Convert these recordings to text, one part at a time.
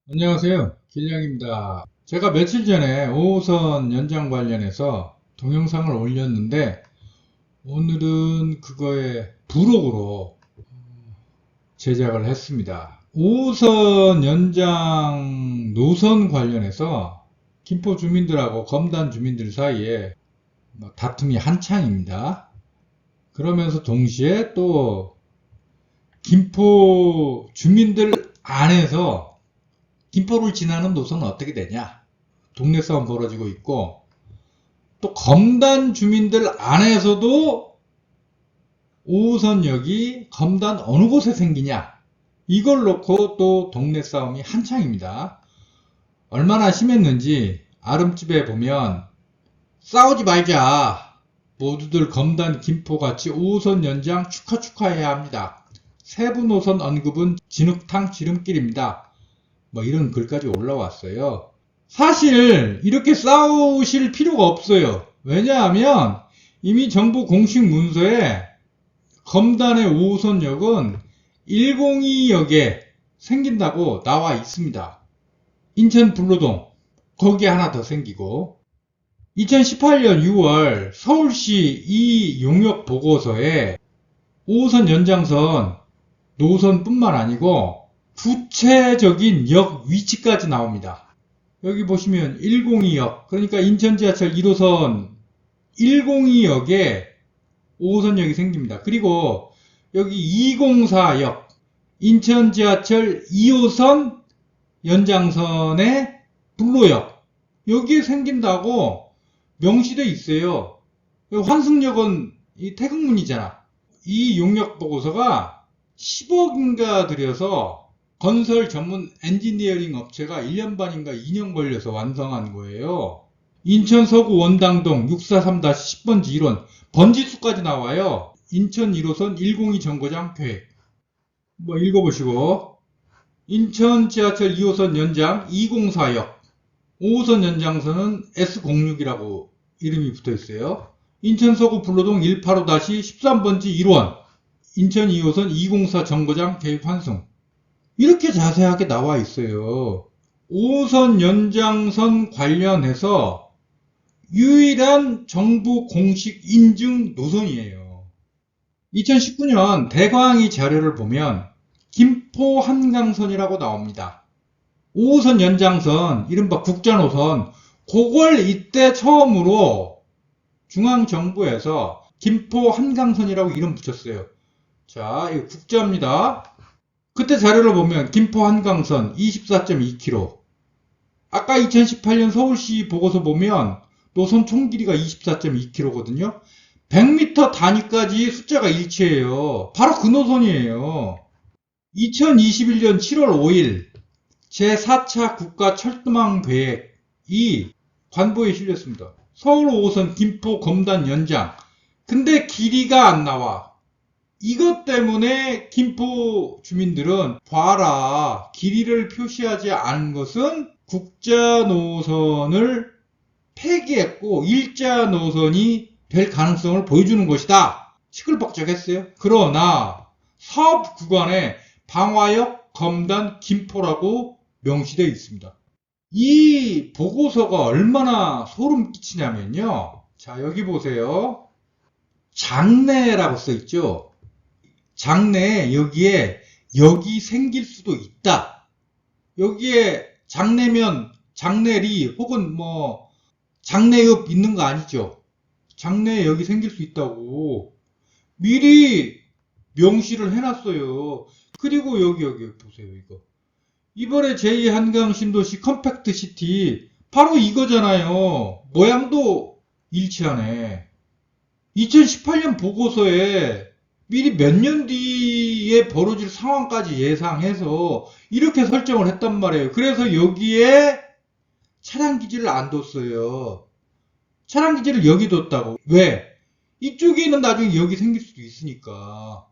안녕하세요. 길냥입니다. 제가 며칠 전에 5호선 연장 관련해서 동영상을 올렸는데 오늘은 그거에 부록으로 제작을 했습니다. 5호선 연장 노선 관련해서 김포 주민들하고 검단 주민들 사이에 다툼이 한창입니다. 그러면서 동시에 또 김포 주민들 안에서 김포를 지나는 노선은 어떻게 되냐? 동네 싸움 벌어지고 있고, 또 검단 주민들 안에서도 5호선역이 검단 어느 곳에 생기냐? 이걸 놓고 또 동네 싸움이 한창입니다. 얼마나 심했는지 아름집에 보면 싸우지 말자. 모두들 검단 김포같이 5호선 연장 축하해야 합니다. 세부 노선 언급은 진흙탕 지름길입니다. 이런 글까지 올라왔어요. 사실 이렇게 싸우실 필요가 없어요. 왜냐하면 이미 정부 공식 문서에 검단의 5호선역은 102역에 생긴다고 나와 있습니다. 인천 불로동 거기에 하나 더 생기고 2018년 6월 서울시 이 용역 보고서에 5호선 연장선 노선뿐만 아니고 구체적인 역 위치까지 나옵니다. 여기 보시면 102역, 그러니까 인천 지하철 1호선 102역에 5호선역이 생깁니다. 그리고 여기 204역, 인천 지하철 2호선 연장선의 불로역, 여기에 생긴다고 명시되어 있어요. 환승역은 이 태극문이잖아. 이 용역 보고서가 10억인가 들여서 건설 전문 엔지니어링 업체가 1년 반인가 2년 걸려서 완성한 거예요. 인천 서구 원당동 643-10번지 1원 번지수까지 나와요. 인천 1호선 102 정거장 계획. 읽어보시고 인천 지하철 2호선 연장 204역 5호선 연장선은 S06이라고 이름이 붙어있어요. 인천 서구 불로동 185-13번지 1원 인천 2호선 204 정거장 계획 환승. 이렇게 자세하게 나와 있어요. 5호선 연장선 관련해서 유일한 정부 공식 인증 노선이에요. 2019년 대광이 자료를 보면 김포 한강선이라고 나옵니다. 5호선 연장선, 이른바 국자노선, 그걸 이때 처음으로 중앙정부에서 김포 한강선이라고 이름 붙였어요. 자, 이거 국자입니다. 그때 자료를 보면 김포 한강선 24.2km. 아까 2018년 서울시 보고서 보면 노선 총 길이가 24.2km거든요. 100m 단위까지 숫자가 일치해요. 바로 그 노선이에요. 2021년 7월 5일 제4차 국가철도망 계획이 관보에 실렸습니다. 서울 5호선 김포 검단 연장. 근데 길이가 안 나와. 이것 때문에 김포 주민들은 봐라, 길이를 표시하지 않은 것은 국자 노선을 폐기했고 일자 노선이 될 가능성을 보여주는 것이다. 시끌벅적했어요. 그러나 사업 구간에 방화역 검단 김포라고 명시되어 있습니다. 이 보고서가 얼마나 소름 끼치냐면요. 자, 여기 보세요. 장내라고 써있죠. 장내에 여기에 역이 생길 수도 있다. 여기에 장내면 장내리 혹은 장내읍 있는 거 아니죠. 장내에 역이 생길 수 있다고 미리 명시를 해놨어요. 그리고 여기 보세요. 이번에 제2한강신도시 컴팩트시티 바로 이거잖아요. 모양도 일치하네. 2018년 보고서에 미리 몇 년 뒤에 벌어질 상황까지 예상해서 이렇게 설정을 했단 말이에요. 그래서 여기에 차량 기지를 안 뒀어요. 차량 기지를 여기 뒀다고. 왜? 이쪽에는 나중에 여기 생길 수도 있으니까.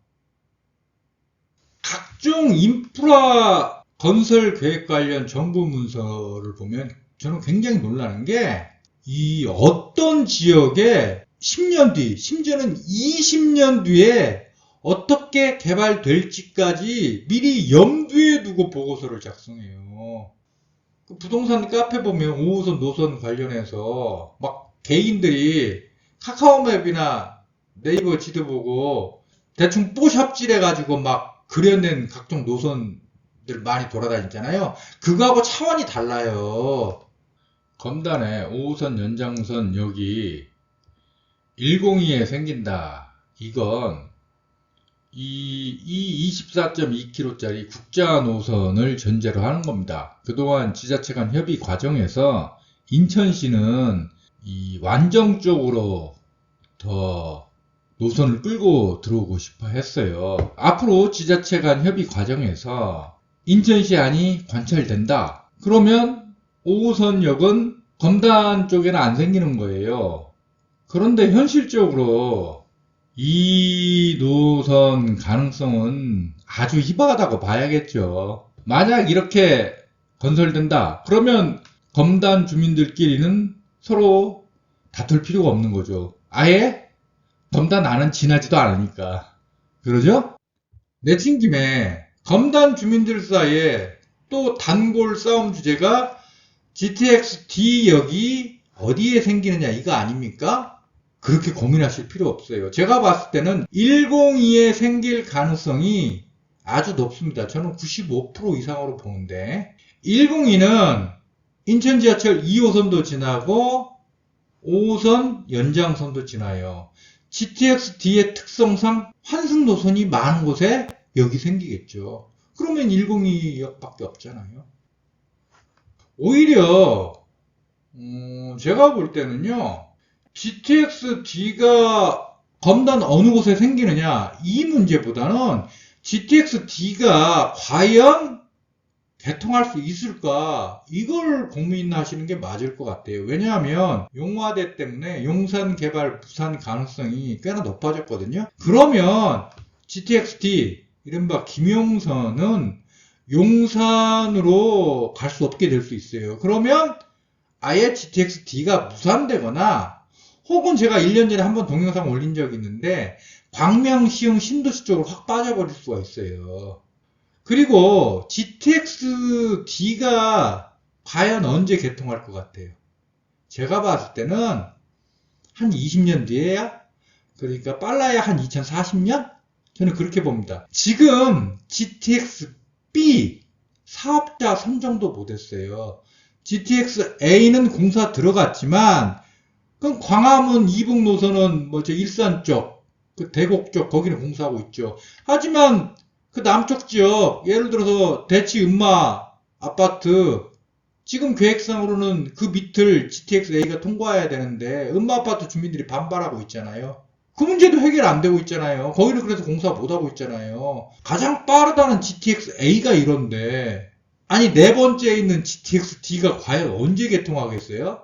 각종 인프라 건설 계획 관련 정부 문서를 보면 저는 굉장히 놀라는 게 이 어떤 지역에 10년 뒤, 심지어는 20년 뒤에 어떻게 개발될지까지 미리 염두에 두고 보고서를 작성해요. 그 부동산 카페 보면 5호선 노선 관련해서 막 개인들이 카카오맵이나 네이버 지도 보고 대충 뽀샵질해가지고 막 그려낸 각종 노선들 많이 돌아다니잖아요. 그거하고 차원이 달라요. 검단에 5호선 연장선 여기 102에 생긴다. 이건 이 24.2km짜리 국자 노선을 전제로 하는 겁니다. 그동안 지자체 간 협의 과정에서 인천시는 이 완정 쪽으로 더 노선을 끌고 들어오고 싶어 했어요. 앞으로 지자체 간 협의 과정에서 인천시 안이 관철된다. 그러면 5호선역은 검단 쪽에는 안 생기는 거예요. 그런데 현실적으로 이 노선 가능성은 아주 희박하다고 봐야겠죠. 만약 이렇게 건설된다. 그러면 검단 주민들끼리는 서로 다툴 필요가 없는 거죠. 아예 검단 안은 지나지도 않으니까. 그러죠? 내친 김에 검단 주민들 사이에 또 단골 싸움 주제가 GTX D역이 어디에 생기느냐 이거 아닙니까? 그렇게 고민하실 필요 없어요. 제가 봤을 때는 102에 생길 가능성이 아주 높습니다. 저는 95% 이상으로 보는데 102는 인천 지하철 2호선도 지나고 5호선 연장선도 지나요. GTX-D의 특성상 환승 노선이 많은 곳에 여기 생기겠죠. 그러면 102역밖에 없잖아요. 오히려 제가 볼 때는요. GTX-D가 검단 어느 곳에 생기느냐 이 문제보다는 GTX-D가 과연 개통할 수 있을까 이걸 고민하시는 게 맞을 것 같아요. 왜냐하면 용화대 때문에 용산 개발 부산 가능성이 꽤나 높아졌거든요. 그러면 GTX-D 이른바 김용선은 용산으로 갈 수 없게 될 수 있어요. 그러면 아예 GTX-D가 무산되거나 혹은 제가 1년 전에 한번 동영상 올린 적이 있는데 광명시흥 신도시 쪽으로 확 빠져버릴 수가 있어요. 그리고 GTX-D가 과연 언제 개통할 것 같아요? 제가 봤을 때는 한 20년 뒤에야? 그러니까 빨라야 한 2040년? 저는 그렇게 봅니다. 지금 GTX-B 사업자 선정도 못했어요. GTX-A는 공사 들어갔지만 그럼 광화문 이북 노선은 저 일산 쪽, 그 대곡 쪽 거기는 공사하고 있죠. 하지만 그 남쪽 지역 예를 들어서 대치 음마 아파트 지금 계획상으로는 그 밑을 GTX-A가 통과해야 되는데 음마 아파트 주민들이 반발하고 있잖아요. 그 문제도 해결 안 되고 있잖아요. 거기는 그래서 공사 못하고 있잖아요. 가장 빠르다는 GTX-A가 이런데 아니 네 번째에 있는 GTX-D가 과연 언제 개통하겠어요?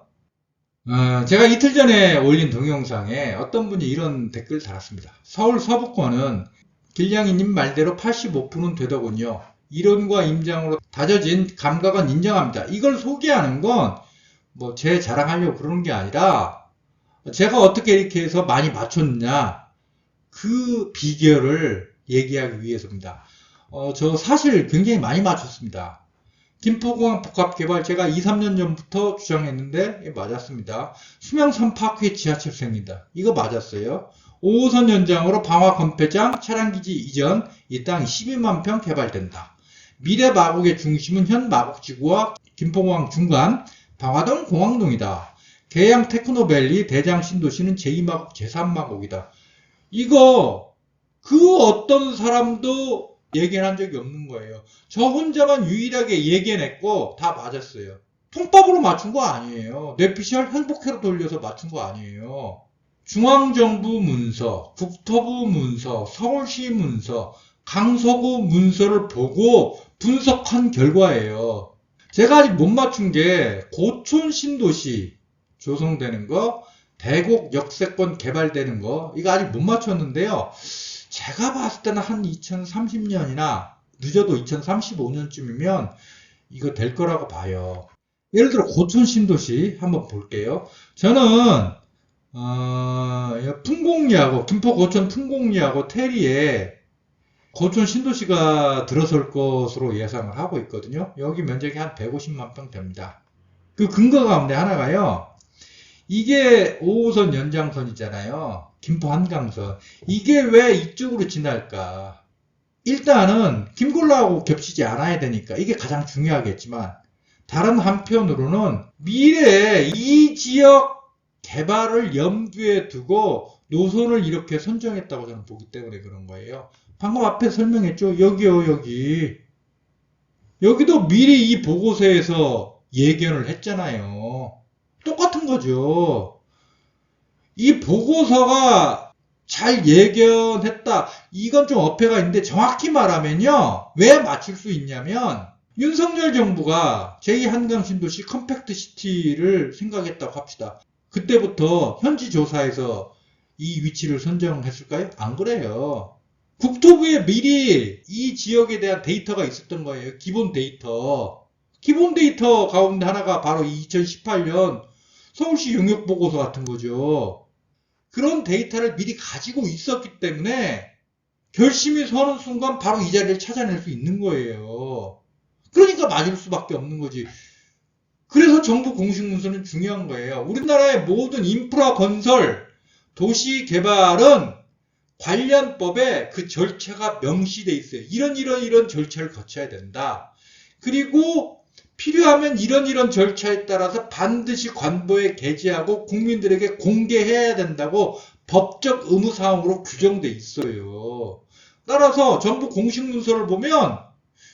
제가 이틀 전에 올린 동영상에 어떤 분이 이런 댓글 달았습니다. 서울 서부권은 길냥이님 말대로 85%는 되더군요. 이론과 임장으로 다져진 감각은 인정합니다. 이걸 소개하는 건 뭐 제 자랑하려고 그러는 게 아니라 제가 어떻게 이렇게 해서 많이 맞췄느냐 그 비결을 얘기하기 위해서입니다. 저 사실 굉장히 많이 맞췄습니다. 김포공항 복합개발 제가 2, 3년 전부터 주장했는데 맞았습니다. 수명산 파크에 지하철 생긴다. 이거 맞았어요. 5호선 연장으로 방화 건폐장 차량기지 이전 이 땅 12만 평 개발된다. 미래 마곡의 중심은 현 마곡지구와 김포공항 중간 방화동 공항동이다. 계양 테크노밸리 대장 신도시는 제2마곡 제3마곡이다. 이거 그 어떤 사람도 예견한 적이 없는 거예요. 저 혼자만 유일하게 예견했고 다 맞았어요. 통밥으로 맞춘 거 아니에요. 뇌피셜 행복회로 돌려서 맞춘 거 아니에요. 중앙정부 문서, 국토부 문서, 서울시 문서, 강서구 문서를 보고 분석한 결과예요. 제가 아직 못 맞춘 게 고촌 신도시 조성되는 거, 대곡 역세권 개발되는 거 이거 아직 못 맞췄는데요. 제가 봤을 때는 한 2030년이나 늦어도 2035년쯤이면 이거 될 거라고 봐요. 예를 들어 고촌 신도시 한번 볼게요. 저는 풍공리하고 김포 고촌 풍공리하고 테리에 고촌 신도시가 들어설 것으로 예상을 하고 있거든요. 여기 면적이 한 150만 평 됩니다. 그 근거 가운데 하나가요. 이게 5호선 연장선이잖아요. 김포 한강선. 이게 왜 이쪽으로 지날까? 일단은 김골라하고 겹치지 않아야 되니까 이게 가장 중요하겠지만, 다른 한편으로는 미래에 이 지역 개발을 염두에 두고 노선을 이렇게 선정했다고 저는 보기 때문에 그런 거예요. 방금 앞에 설명했죠. 여기요, 여기. 여기도 미리 이 보고서에서 예견을 했잖아요. 똑같은 거죠. 이 보고서가 잘 예견했다. 이건 좀 어폐가 있는데 정확히 말하면요. 왜 맞출 수 있냐면 윤석열 정부가 제2한강신도시 컴팩트시티를 생각했다고 합시다. 그때부터 현지 조사에서 이 위치를 선정했을까요? 안 그래요. 국토부에 미리 이 지역에 대한 데이터가 있었던 거예요. 기본 데이터. 기본 데이터 가운데 하나가 바로 2018년 서울시 용역보고서 같은 거죠. 그런 데이터를 미리 가지고 있었기 때문에 결심이 서는 순간 바로 이 자리를 찾아낼 수 있는 거예요. 그러니까 맞을 수밖에 없는 거지. 그래서 정부 공식 문서는 중요한 거예요. 우리나라의 모든 인프라 건설, 도시 개발은 관련법에 그 절차가 명시돼 있어요. 이런 절차를 거쳐야 된다. 그리고 필요하면 이런 절차에 따라서 반드시 관보에 게재하고 국민들에게 공개해야 된다고 법적 의무사항으로 규정돼 있어요. 따라서 정부 공식 문서를 보면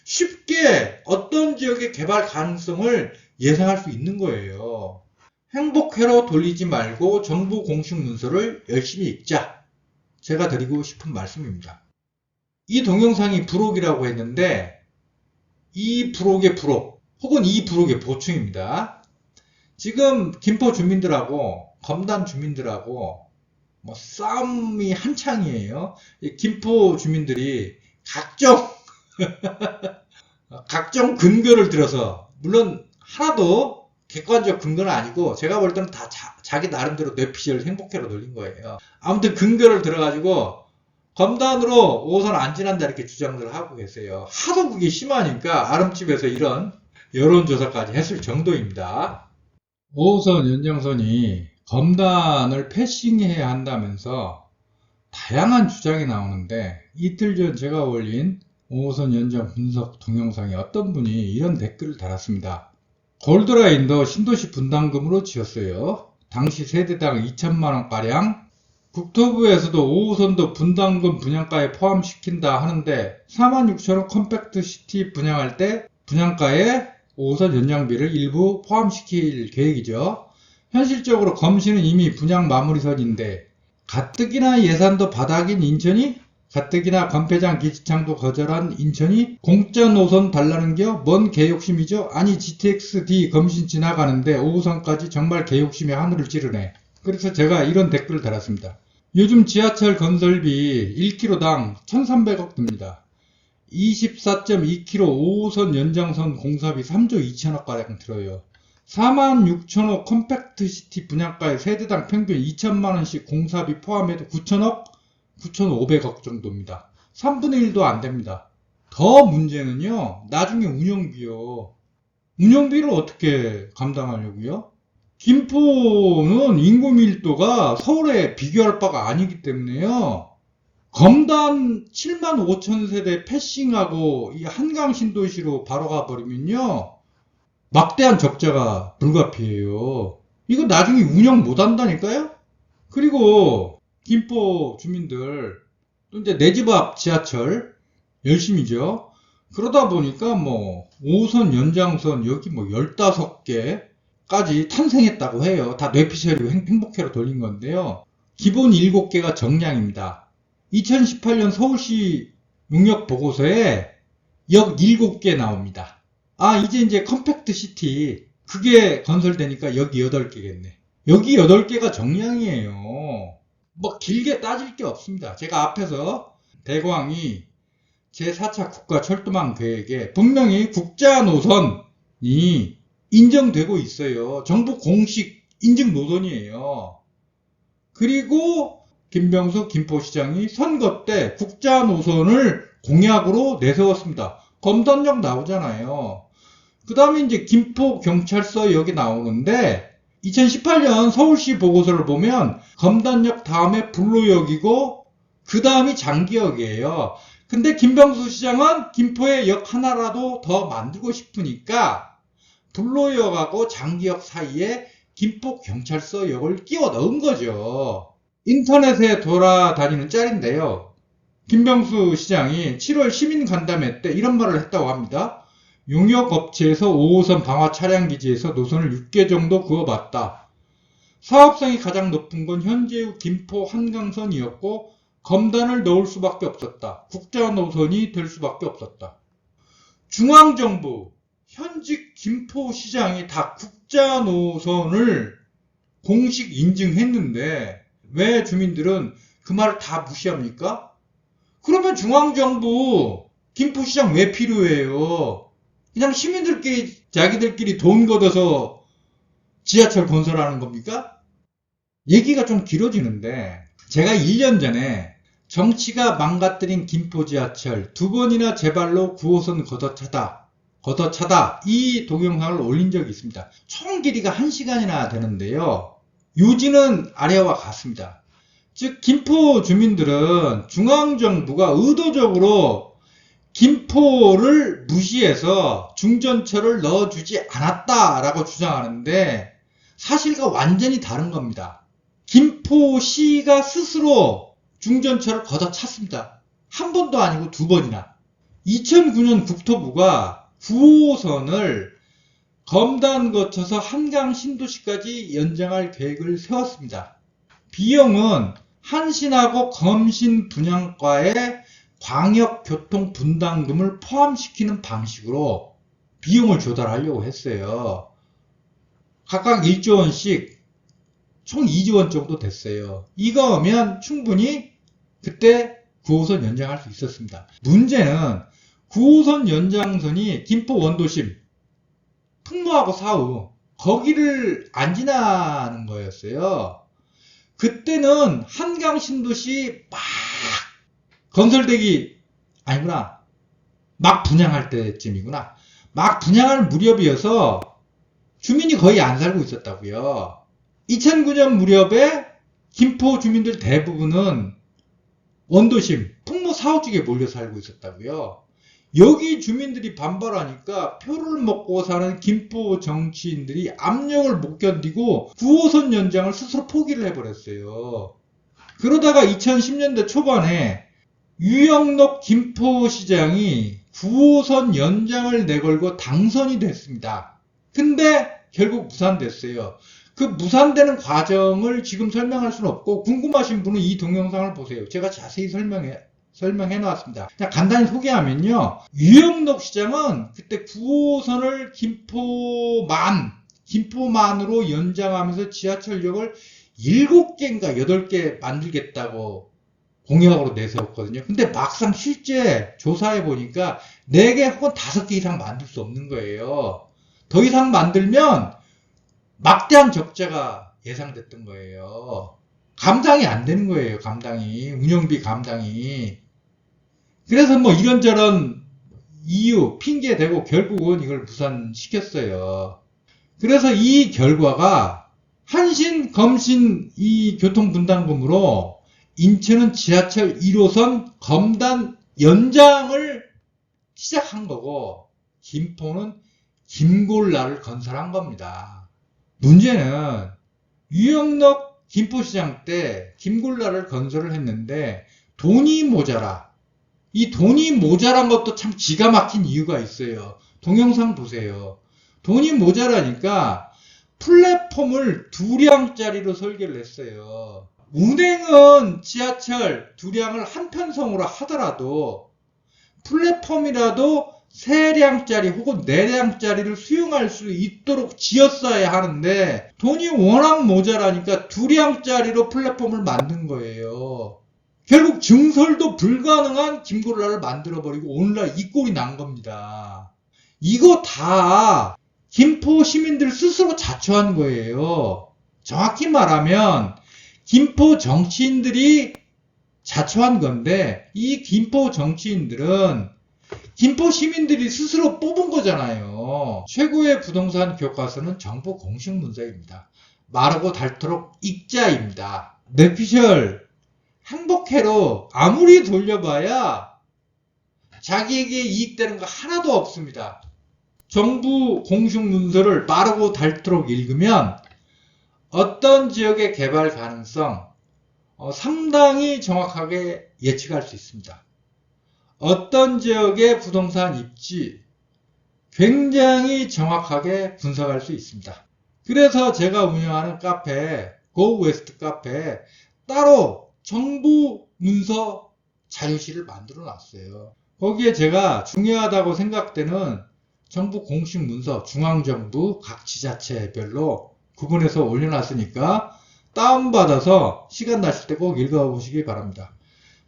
쉽게 어떤 지역의 개발 가능성을 예상할 수 있는 거예요. 행복회로 돌리지 말고 정부 공식 문서를 열심히 읽자. 제가 드리고 싶은 말씀입니다. 이 동영상이 부록이라고 했는데 이 부록의 부록 혹은 이 부록의 보충입니다. 지금 김포 주민들하고 검단 주민들하고 싸움이 한창이에요. 김포 주민들이 각종 근거를 들어서, 물론 하나도 객관적 근거는 아니고 제가 볼 때는 다 자기 나름대로 뇌피셜 행복회로 돌린 거예요. 아무튼 근거를 들어가지고 검단으로 5호선 안 지난다 이렇게 주장을 하고 계세요. 하도 그게 심하니까 아름집에서 이런 여론조사까지 했을 정도입니다. 5호선 연장선이 검단을 패싱해야 한다면서 다양한 주장이 나오는데, 이틀 전 제가 올린 5호선 연장 분석 동영상에 어떤 분이 이런 댓글을 달았습니다. 골드라인도 신도시 분담금으로 지었어요. 당시 세대당 2천만원가량. 국토부에서도 5호선도 분담금 분양가에 포함시킨다 하는데 46,000원 컴팩트시티 분양할 때 분양가에 5호선 연장비를 일부 포함시킬 계획이죠. 현실적으로 검시는 이미 분양 마무리선인데 가뜩이나 예산도 바닥인 인천이, 가뜩이나 건폐장 기지창도 거절한 인천이 공짜 노선 달라는 게 뭔 개욕심이죠? 아니 GTX-D 검신 지나가는데 5호선까지 정말 개욕심이 하늘을 찌르네. 그래서 제가 이런 댓글을 달았습니다. 요즘 지하철 건설비 1km당 1,300억 듭니다. 24.2km 5호선 연장선 공사비 3조 2천억가량 들어요. 46,000호 컴팩트시티 분양가에 세대당 평균 2천만원씩 공사비 포함해도 9천억? 9,500억 정도입니다. 3분의 1도 안 됩니다. 더 문제는요, 나중에 운영비요. 운영비를 어떻게 감당하려고요? 김포는 인구 밀도가 서울에 비교할 바가 아니기 때문에요. 검단 7만 5천 세대 패싱하고 이 한강 신도시로 바로 가버리면요, 막대한 적자가 불가피해요. 이거 나중에 운영 못 한다니까요? 그리고 김포 주민들 또 이제 내 집 앞 지하철 열심히죠. 그러다 보니까 5호선 연장선 여기 15개까지 탄생했다고 해요. 다 뇌피셜이고 행복회로 돌린 건데요. 기본 7개가 정량입니다. 2018년 서울시 용역 보고서에 역 7개 나옵니다. 이제 컴팩트 시티 그게 건설되니까 여기 8개겠네. 여기 8개가 정량이에요. 길게 따질 게 없습니다. 제가 앞에서 대광이 제4차 국가철도망 계획에 분명히 국자 노선이 인정되고 있어요. 정부 공식 인증 노선이에요. 그리고 김병수 김포시장이 선거 때 국자 노선을 공약으로 내세웠습니다. 검단역 나오잖아요. 그 다음에 이제 김포경찰서역이 나오는데 2018년 서울시 보고서를 보면 검단역 다음에 불로역이고 그 다음이 장기역이에요. 근데 김병수 시장은 김포에 역 하나라도 더 만들고 싶으니까 불로역하고 장기역 사이에 김포경찰서역을 끼워 넣은 거죠. 인터넷에 돌아다니는 짤인데요. 김병수 시장이 7월 시민간담회 때 이런 말을 했다고 합니다. 용역업체에서 5호선 방화 차량기지에서 노선을 6개 정도 그어봤다. 사업성이 가장 높은 건 현재의 김포 한강선이었고 검단을 넣을 수밖에 없었다. 국자 노선이 될 수밖에 없었다. 중앙정부, 현직 김포시장이 다 국자 노선을 공식 인증했는데 왜 주민들은 그 말을 다 무시합니까? 그러면 중앙정부, 김포시장 왜 필요해요? 그냥 시민들끼리, 자기들끼리 돈 걷어서 지하철 건설하는 겁니까? 얘기가 좀 길어지는데, 제가 1년 전에 정치가 망가뜨린 김포 지하철 2번이나 제발로 9호선 걷어차다 이 동영상을 올린 적이 있습니다. 총 길이가 1시간이나 되는데요. 요지는 아래와 같습니다. 즉 김포 주민들은 중앙정부가 의도적으로 김포를 무시해서 중전철을 넣어주지 않았다라고 주장하는데 사실과 완전히 다른 겁니다. 김포시가 스스로 중전철을 걷어찼습니다. 한 번도 아니고 2번이나. 2009년 국토부가 9호선을 검단 거쳐서 한강 신도시까지 연장할 계획을 세웠습니다. 비용은 한신하고 검신 분양과의 광역교통분담금을 포함시키는 방식으로 비용을 조달하려고 했어요. 각각 1조 원씩 총 2조 원 정도 됐어요. 이거면 충분히 그때 9호선 연장할 수 있었습니다. 문제는 9호선 연장선이 김포 원도심, 풍무하고 사후 거기를 안 지나는 거였어요. 그때는 한강 신도시 막 건설되기 아니구나. 막 분양할 때쯤이구나. 막 분양할 무렵이어서 주민이 거의 안 살고 있었다고요. 2009년 무렵에 김포 주민들 대부분은 원도심, 풍무 사후 쪽에 몰려 살고 있었다고요. 여기 주민들이 반발하니까 표를 먹고 사는 김포 정치인들이 압력을 못 견디고 9호선 연장을 스스로 포기를 해버렸어요. 그러다가 2010년대 초반에 유영록 김포시장이 9호선 연장을 내걸고 당선이 됐습니다. 근데 결국 무산됐어요. 그 무산되는 과정을 지금 설명할 수는 없고 궁금하신 분은 이 동영상을 보세요. 제가 자세히 설명해 놨습니다. 그냥 간단히 소개하면요. 유영록 시장은 그때 9호선을 김포만으로 연장하면서 지하철역을 7개인가 8개 만들겠다고 공약으로 내세웠거든요. 근데 막상 실제 조사해 보니까 4개 혹은 5개 이상 만들 수 없는 거예요. 더 이상 만들면 막대한 적자가 예상됐던 거예요. 감당이 안 되는 거예요. 운영비 감당이. 그래서 뭐 이런저런 이유, 핑계 대고 결국은 이걸 무산시켰어요. 그래서 이 결과가 한신, 검신 이 교통분담금으로 인천은 지하철 1호선 검단 연장을 시작한 거고 김포는 김골라를 건설한 겁니다. 문제는 유영록 김포시장 때 김골라를 건설을 했는데 돈이 모자라. 이 돈이 모자란 것도 참 기가 막힌 이유가 있어요. 동영상 보세요. 돈이 모자라니까 플랫폼을 2량짜리로 설계를 했어요. 운행은 지하철 2량을 한편성으로 하더라도 플랫폼이라도 3량짜리 혹은 4량짜리를 수용할 수 있도록 지었어야 하는데 돈이 워낙 모자라니까 2량짜리로 플랫폼을 만든 거예요. 결국 증설도 불가능한 김골라를 만들어버리고 오늘날 이 꼴이 난 겁니다. 이거 다 김포 시민들 스스로 자초한 거예요. 정확히 말하면 김포 정치인들이 자초한 건데 이 김포 정치인들은 김포 시민들이 스스로 뽑은 거잖아요. 최고의 부동산 교과서는 정부 공식 문서입니다. 마르고 닳도록 익자입니다. 뇌피셜 행복회로 아무리 돌려봐야 자기에게 이익되는 거 하나도 없습니다. 정부 공식 문서를 마르고 닳도록 읽으면 어떤 지역의 개발 가능성 상당히 정확하게 예측할 수 있습니다. 어떤 지역의 부동산 입지 굉장히 정확하게 분석할 수 있습니다. 그래서 제가 운영하는 카페 고웨스트 카페에 따로 정부 문서 자료실을 만들어 놨어요. 거기에 제가 중요하다고 생각되는 정부 공식 문서, 중앙정부 각 지자체별로 구분해서 올려놨으니까 다운받아서 시간 나실 때 꼭 읽어보시기 바랍니다.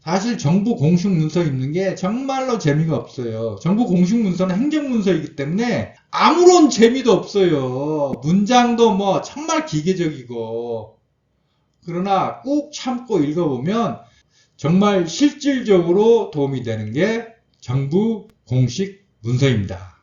사실 정부 공식 문서 읽는 게 정말로 재미가 없어요. 정부 공식 문서는 행정문서이기 때문에 아무런 재미도 없어요. 문장도 뭐 정말 기계적이고. 그러나 꼭 참고 읽어보면 정말 실질적으로 도움이 되는 게 정부 공식 문서입니다.